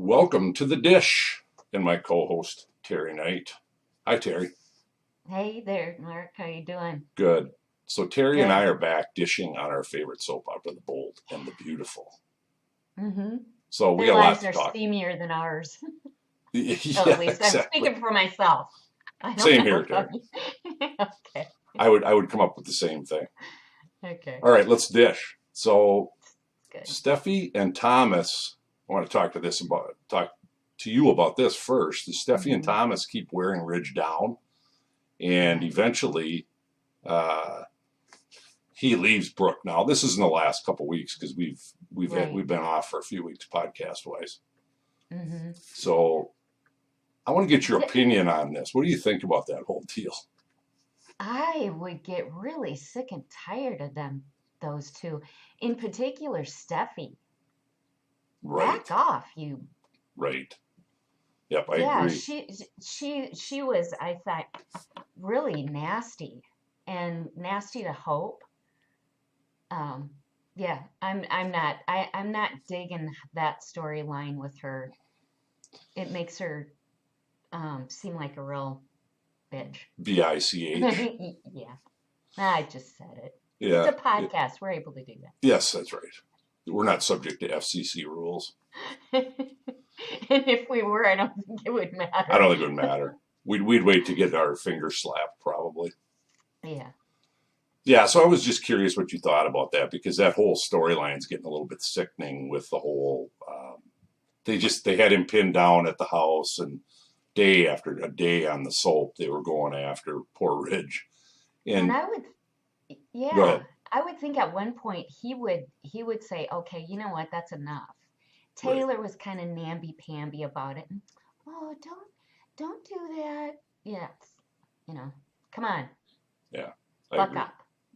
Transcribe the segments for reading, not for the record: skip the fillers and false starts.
Welcome to the dish and my co-host Teri Knight. Hi Teri. Hey there, Mark. How you doing? Good. So Teri and I Good. are back dishing on our favorite soap opera, The Bold and the Beautiful. Mm-hmm. So we Their got a lot lives to are talk. steamier than ours. Well, at Yeah, least I'm exactly. speaking for myself. I don't Same know here, about Teri. you. Okay. I would come up with the same thing. Okay. All right, let's dish. So Good. Steffi and Thomas, I want to talk to you about this first. Steffi and Mm-hmm. Thomas keep wearing Ridge down, and Yeah. eventually uh, he leaves Brooke. Now this is in the last couple weeks because we've Right. been off for a few weeks podcast wise. Mm-hmm. So I want to get your Th- opinion on this. What do you think about that whole deal? I would get really sick and tired of those two. In particular, Steffi. Right, Back off, you. right. Yep, I Yeah, agree. she was, I thought, really nasty and nasty to Hope. Um, yeah, I'm not digging that storyline with her. It makes her seem like a real bitch. VICH. Yeah, I just said it. It's Yeah. a podcast. We're able to do Yes, that's right. We're not subject to FCC rules. that. And if we were, I don't think it would I matter. don't think it would matter. We'd wait to get our fingers slapped probably. Yeah. Yeah, so I was just curious what you thought about that because that whole storyline's getting a little bit sickening with the whole. They had him pinned down at the house, and day after a day on the soap, they were going after poor Ridge. And And go yeah, ahead. I would think at one point he would say, okay, you know what, that's enough. Right. Taylor was kind of namby-pamby about it. Oh, don't do that. Yeah, come on, Yeah, I buck agree. up,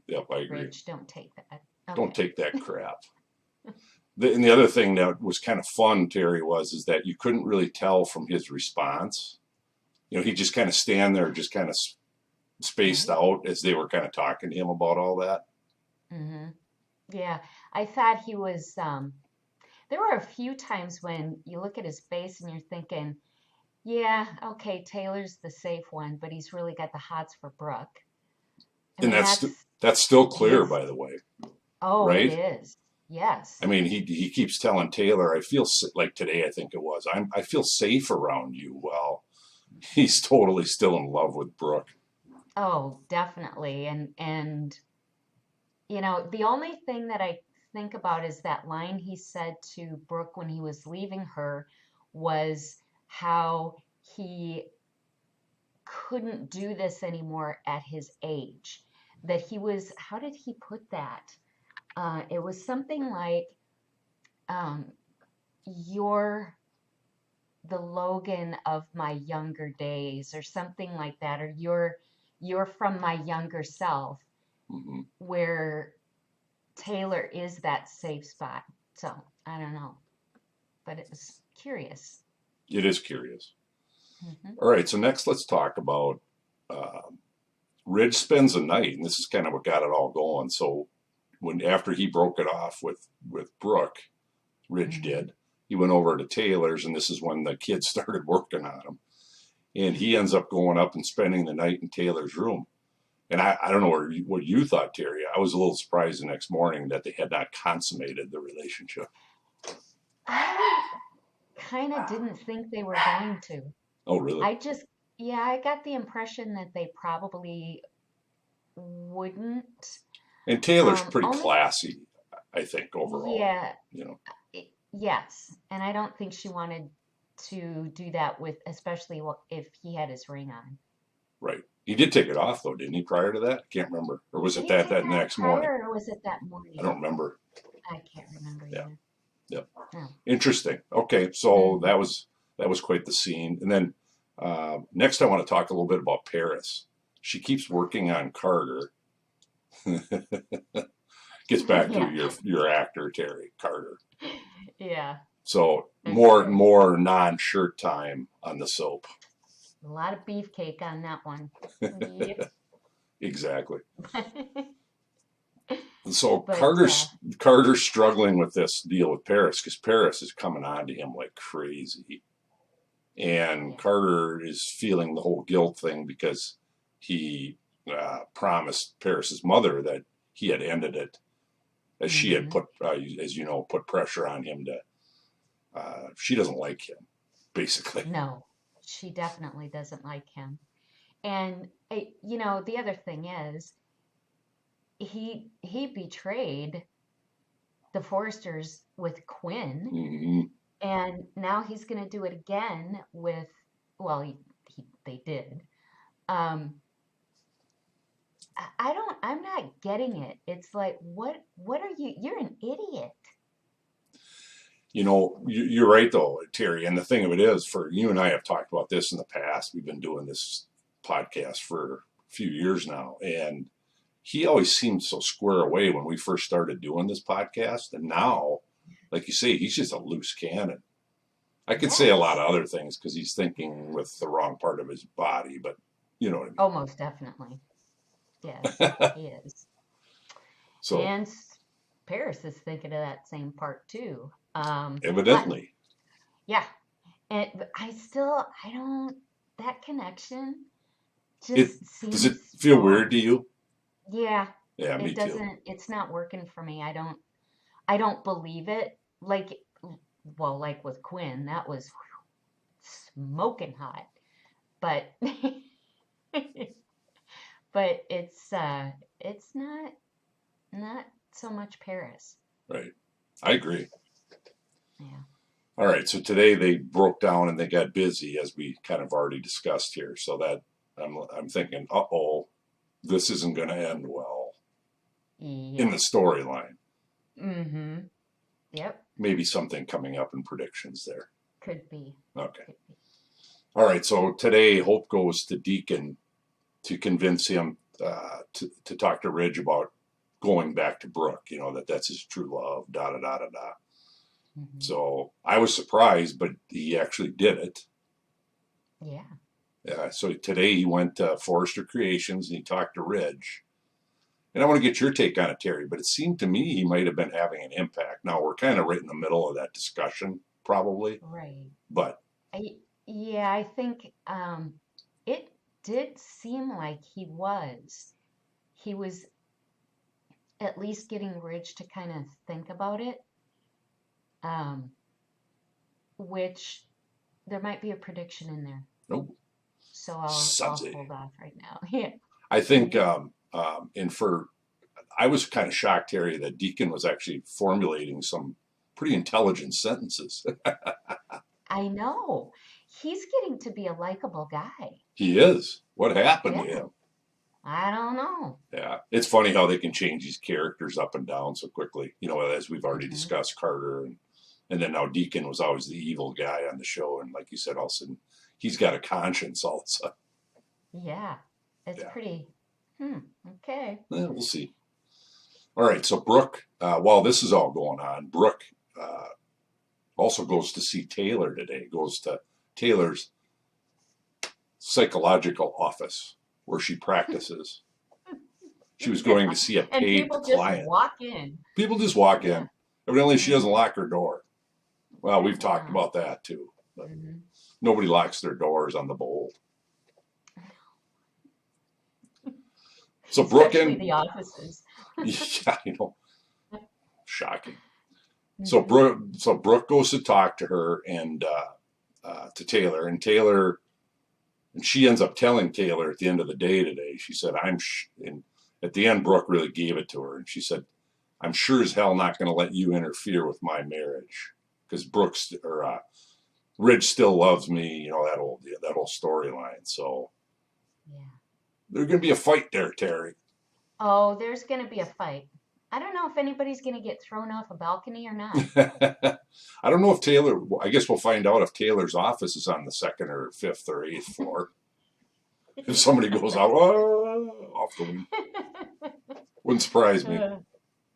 Yep, I agree. Ridge. Don't take that. Don't Okay. take that crap. And the other thing that was kind of fun, Teri, is that you couldn't really tell from his response. He just kind of stand there, just kind of spaced Right. out as they were kind of talking to him about all that. Mm-hmm. Yeah, I thought he was. There were a few times when you look at his face and you're thinking, yeah, okay, Taylor's the safe one, but he's really got the hots for Brooke. I And mean, that's still clear, his. by the way, Oh, it right? is. Yes. I mean, he keeps telling Taylor, "I feel like today. I think it was. I feel safe around you." Well, he's totally still in love with Brooke. Oh, definitely. And the only thing that I think about is that line he said to Brooke when he was leaving her was how he couldn't do this anymore at his age. That he was, how did he put that? It was something like, um, you're the Logan of my younger days, or something like that, or you're from my younger self, Hmm. where Taylor is that safe spot. So I don't know, but it was curious. It is curious. Hmm. All right, so next let's talk about uh, Ridge spends a night, and this is kind of what got it all going. So when after he broke it off with Brooke, Ridge Hmm. did. He went over to Taylor's, and this is when the kids started working on him. And he ends up going up and spending the night in Taylor's room. And I don't know what you thought, Teri. I was a little surprised the next morning that they had not consummated the relationship. I kind of didn't think they were going to. Oh, really? I just, yeah, I got the impression that they probably wouldn't. And Taylor's pretty Only, classy, I think, overall. yeah, You know, yes. And I don't think she wanted to do that with, especially if he had his ring on. right. He did take it off, though, didn't he, prior to that? I can't remember. Or was Did it he take that it off next morning? prior or was it that I morning? don't remember. I can't remember Yeah. either. Yep. No. Interesting. Okay, so Hmm. that was quite the scene. And then next, I want to talk a little bit about Paris. She keeps working on Carter. Gets back to Yeah. your actor Teri Carter. Yeah. So Okay. more non-shirt time on the soap. A lot of beefcake on that one. Yep. Exactly. So But Carter's struggling with this deal with Paris because Paris is coming on to him like crazy, and yeah. Carter is feeling the whole guilt thing because he promised Paris's mother that he had ended it, as she had Mm-hmm. put, as you know, put pressure on him to. She doesn't like him, basically. No, she definitely doesn't like him. And you know, the other thing is he betrayed the Forresters with Quinn, Mm-hmm. and now he's going to do it again with, well, they did. Um, I'm not getting it. It's like, what are you? You're an idiot. You know, you're right though, Teri. And the thing of it is, for you and I have talked about this in the past. We've been doing this podcast for a few years now, and he always seemed so square away when we first started doing this podcast. And now, like you say, he's just a loose cannon. I could say a lot Yes. of other things because he's thinking with the wrong part of his body, but you know what Oh, most definitely. Yes, I mean. he is. So And Paris is thinking of that same part too. But evidently, yeah, but I don't, that connection it just does it seems feel weird off. to you? Yeah, Yeah, me it too. doesn't, it's not working for me. I don't believe it. Like, well, like with Quinn, that was smoking hot. But, but it's not so much Paris. Right, I agree. Yeah. All right, so today they broke down and they got busy, as we kind of already discussed here. So that I'm thinking, this isn't going to end well in Yeah. the storyline. Mm-hmm. Yep. Maybe something coming up in predictions there. Could be. Okay. Could be. All right, so today Hope goes to Deacon to convince him to talk to Ridge about going back to Brooke. You know that's his true love. Da da da da da. Mm-hmm. So I was surprised, but he actually did it. Yeah. So today he went to Forrester Creations and he talked to Ridge. And I want to get your take on it, Teri, but it seemed to me he might have been having an impact. Now we're kind of right in the middle of that discussion, probably, Right. but I yeah, I think it did seem like he was at least getting Ridge to kind of think about it. Um, which there might be a prediction in there. no, So I'll sudsy. hold off right now. Yeah. I think, and for I was kind of shocked, Teri, that Deacon was actually formulating some pretty intelligent sentences. I know. He's getting to be a likable guy. He is. What happened to Yeah. him? I don't know. Yeah, it's funny how they can change these characters up and down so quickly. You know, as we've already Hmm. discussed, Carter and then now Deacon was always the evil guy on the show, and like you said, all of a sudden he's got a conscience all of a sudden. Yeah. It's Yeah, pretty. Okay. we'll see. All right, so Brooke, while this is all going on, Brooke also goes to see Taylor today. Goes to Taylor's psychological office where she practices. She was going Yeah. to see a And paid people just client. walk in. People just walk Yeah. in. Evidently, she doesn't Hmm. lock her door. Well, we've talked Yeah. about that too. But Hmm. nobody locks their doors on the bold. So Brooke Especially the and offices. yeah, you know, shocking. Hmm. So Brooke goes to talk to her and to Taylor, and Taylor, and she ends up telling Taylor at the end of the day today. She said, and at the end, Brooke really gave it to her, and she said, "I'm sure as hell not going to let you interfere with my marriage because Ridge still loves me." You know that whole storyline. So Yeah. there's going to be a fight there, Teri. Oh, there's going to be a fight. I don't know if anybody's going to get thrown off a balcony or not. I don't know if Taylor. I guess we'll find out if Taylor's office is on the second or fifth or eighth floor. If somebody goes out off the window, wouldn't surprise me.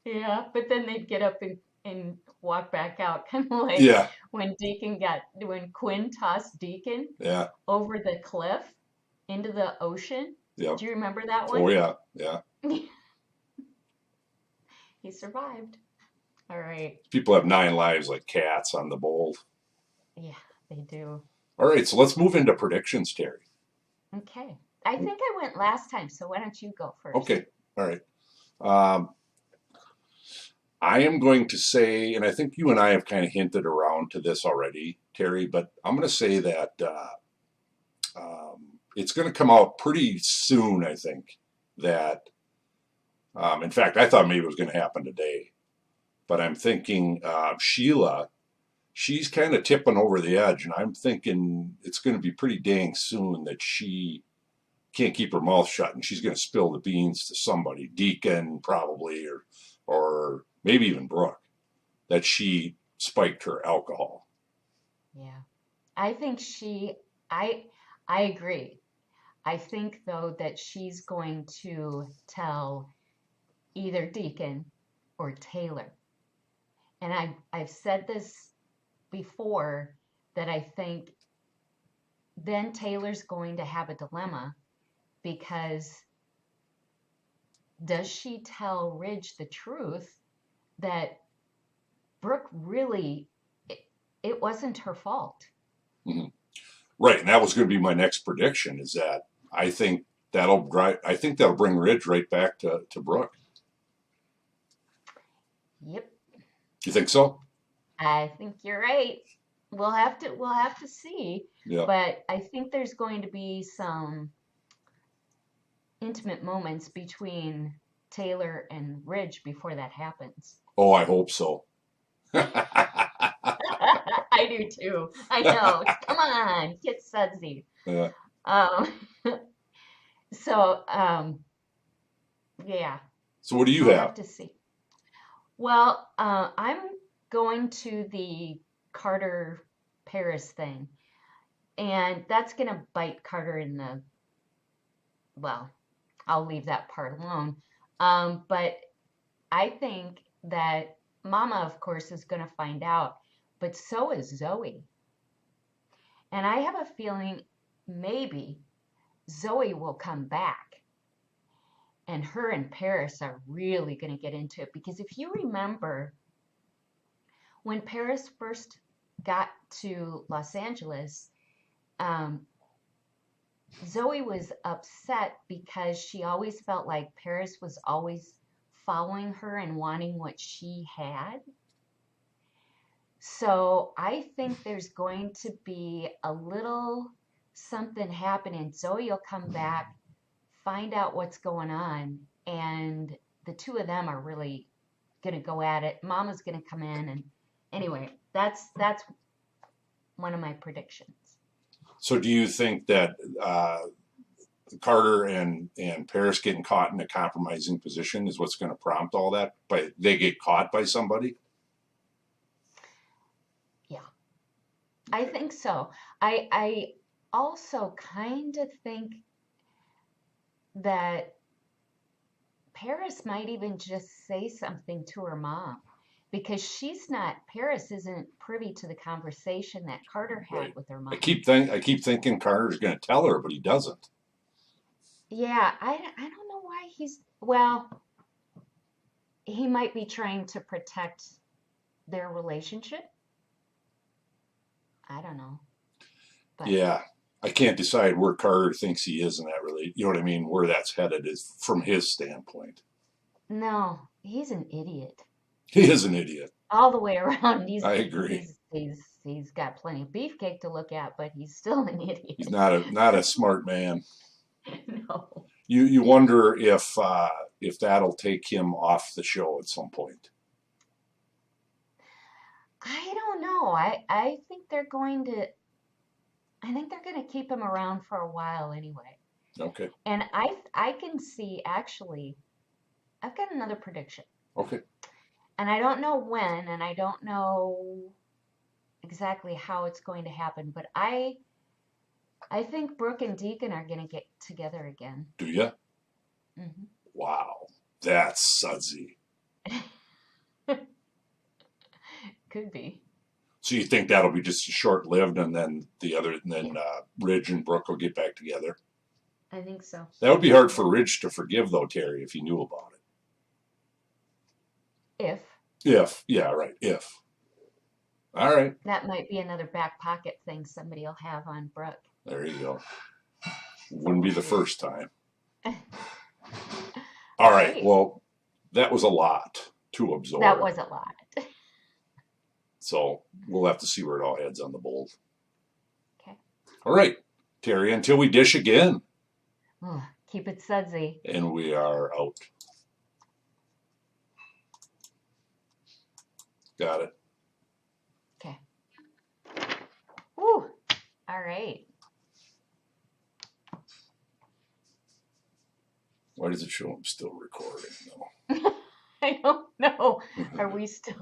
Yeah, but then they'd get up and walk back out, kind of like Yeah, when when Quinn tossed Deacon yeah, over the cliff into the ocean. yeah. Do you remember that Oh one? yeah, yeah. He survived. All right. People have 9 lives like cats on the bold. Yeah, they do. All right, so let's move into predictions, Terry. Okay. I think I went last time, so why don't you go first? Okay, all right. Um, I am going to say, and I think you and I have kind of hinted around to this already, Terry, but I'm going to say that it's going to come out pretty soon, I think. That, in fact, I thought maybe it was going to happen today, but I'm thinking Sheila, she's kind of tipping over the edge, and I'm thinking it's going to be pretty dang soon that she can't keep her mouth shut and she's going to spill the beans to somebody, Deacon probably, or maybe even Brooke, that she spiked her alcohol. Yeah. I think I agree. I think though that she's going to tell either Deacon or Taylor. And I've said this before that I think then Taylor's going to have a dilemma because does she tell Ridge the truth that Brooke really, it wasn't her fault? Mm-hmm. Right, and that was going to be my next prediction. Is that I think that'll bring Ridge right back to Brooke. Yep. You think so? I think you're right. We'll have to see. Yeah. But I think there's going to be some intimate moments between Taylor and Ridge before that happens. Oh, I hope so. I do too. I know. Come on, get sudsy. Yeah. Um, so yeah, So what do you we'll have? have to see. Well, I'm going to the Carter Paris thing, and that's gonna bite Carter in the, well, I'll leave that part alone. But I think that Mama, of course, is gonna find out, but so is Zoe. And I have a feeling maybe Zoe will come back and her and Paris are really going to get into it. Because if you remember, when Paris first got to Los Angeles, um, Zoe was upset because she always felt like Paris was always following her and wanting what she had. So I think there's going to be a little something happening. Zoe will come back, find out what's going on, and the two of them are really going to go at it. Mama's going to come in, and anyway, that's one of my predictions. So do you think that Carter and Paris getting caught in a compromising position is what's going to prompt all that? But they get caught by somebody? Yeah, I think so. I also kind of think that Paris might even just say something to her mom because Paris isn't privy to the conversation that Carter had Right. with her mom. I keep thinking Carter's going to tell her, but he doesn't. Yeah, I don't know why well, he might be trying to protect their relationship. I don't know. But Yeah. I can't decide where Carter thinks he is in that really. You know what I mean? Where that's headed is from his standpoint. no, he's an idiot. He is an idiot. All the way around. I agree. He's got plenty of beefcake to look at, but he's still an idiot. He's not a smart man. No. You wonder if that'll take him off the show at some point. I don't know. I think they're going to keep him around for a while anyway. Okay. And I can see actually I've got another prediction. Okay. And I don't know when and I don't know exactly how it's going to happen, but I think Brooke and Deacon are going to get together again. Do you? Mm-hmm. Wow, that's sudsy. Could be. So you think that'll be just short lived, and then Ridge and Brooke will get back together? I think so. That would be hard for Ridge to forgive, though, Teri, if he knew about it. If Yeah, right. If. All right. that might be another back pocket thing somebody will have on Brooke. There you go. So Wouldn't we'll be the see. first time. All All right. right. Well, that was a lot to That absorb. was a lot. So we'll have to see where it all heads on the bold. Okay. All right, Teri, until we dish again. Oh, keep it sudsy. And we are out. Got it. Okay. Woo. All right. Why does it show I'm still recording though? I don't know. Are we still?